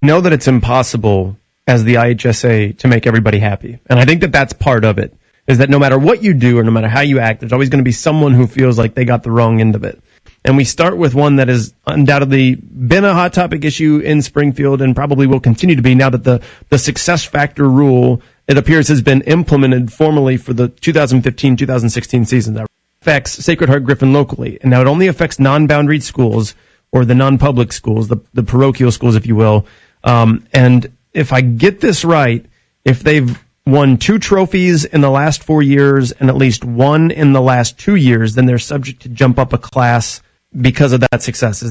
know that it's impossible as the IHSA to make everybody happy. And I think that that's part of it, is that no matter what you do or no matter how you act, there's always going to be someone who feels like they got the wrong end of it. And we start with one that has undoubtedly been a hot topic issue in Springfield and probably will continue to be now that the success factor rule, it appears, has been implemented formally for the 2015-2016 season. That affects Sacred Heart Griffin locally. And now it only affects non-boundaried schools or the non-public schools, the parochial schools, if you will. And if I get this right, if they've won 2 trophies in the last 4 years and at least 1 in the last 2 years, then they're subject to jump up a class because of that success.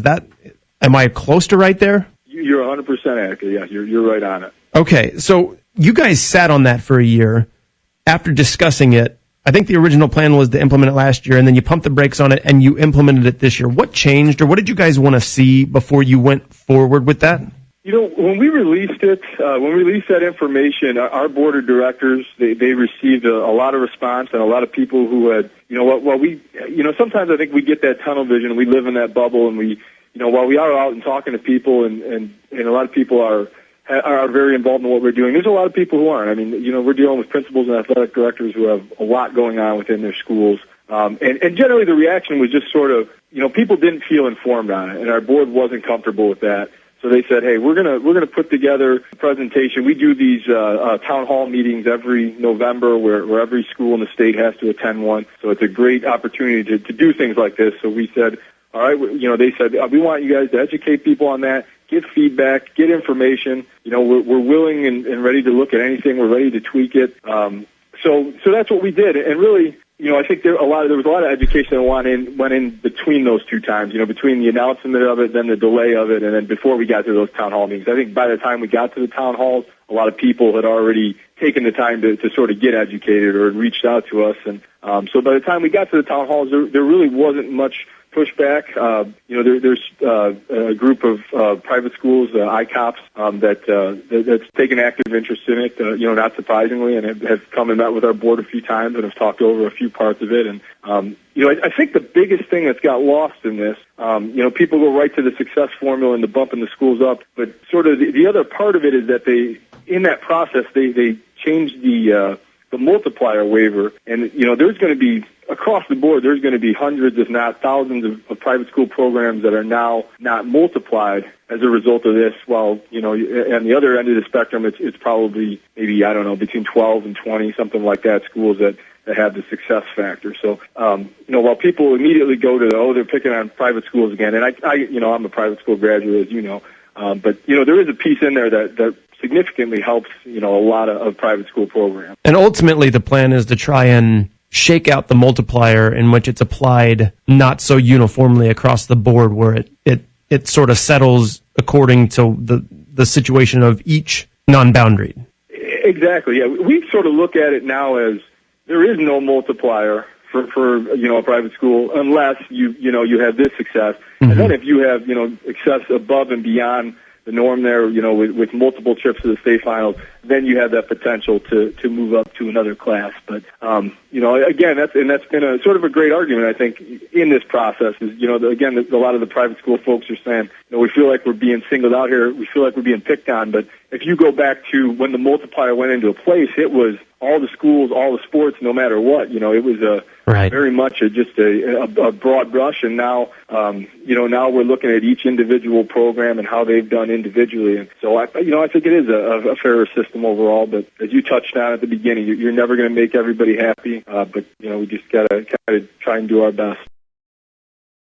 Am I close to right there? You're 100% accurate. Yeah, you're right on it. Okay, so you guys sat on that for a year. After discussing it, I think the original plan was to implement it last year, and then you pumped the brakes on it and you implemented it this year. What changed, or what did you guys want to see before you went forward with that? When we released it, when we released that information, our board of directors, they received a lot of response and a lot of people who had, sometimes I think we get that tunnel vision, we live in that bubble, and while we are out and talking to people and a lot of people are very involved in what we're doing, there's a lot of people who aren't. I mean, we're dealing with principals and athletic directors who have a lot going on within their schools. And generally the reaction was just sort of, people didn't feel informed on it, and our board wasn't comfortable with that. So they said, hey, we're gonna put together a presentation. We do these town hall meetings every November where every school in the state has to attend one. So it's a great opportunity to do things like this. So we said, all right, they said, we want you guys to educate people on that, get feedback, get information. We're willing and ready to look at anything. We're ready to tweak it. So that's what we did. And really, I think there was a lot of education that went in between those 2 times, between the announcement of it, then the delay of it, and then before we got to those town hall meetings. I think by the time we got to the town halls, a lot of people had already taken the time to sort of get educated or had reached out to us. And so by the time we got to the town halls, there really wasn't much pushback. There's a group of private schools, ICOPs, that's taken active interest in it, not surprisingly, and have come and met with our board a few times and have talked over a few parts of it. And, I think the biggest thing that's got lost in this, people go right to the success formula and the bumping the schools up, but sort of the other part of it is that in that process, they changed the multiplier waiver, and there's going to be across the board, there's going to be hundreds, if not thousands, of private school programs that are now not multiplied as a result of this. While on the other end of the spectrum, it's probably maybe between 12 and 20, something like that, schools that have the success factor. So while people immediately go to they're picking on private schools again, and I'm a private school graduate, as but there is a piece in there that significantly helps, a lot of private school programs. And ultimately the plan is to try and shake out the multiplier in which it's applied not so uniformly across the board, where it sort of settles according to the situation of each non-boundary. Exactly, yeah. We sort of look at it now as there is no multiplier for a private school unless you have this success. Mm-hmm. And then if you have, success above and beyond the norm there, with multiple trips to the state finals, then you have that potential to move up to another class. But, again, that's been a sort of a great argument, I think, in this process is, again, a lot of the private school folks are saying, we feel like we're being singled out here. We feel like we're being picked on. But if you go back to when the multiplier went into place, it was all the schools, all the sports, no matter what. It was very much just a broad brush. And now, now we're looking at each individual program and how they've done individually. And so I think it is a fairer system overall. But as you touched on at the beginning, you're never going to make everybody happy. But we just got to kind of try and do our best.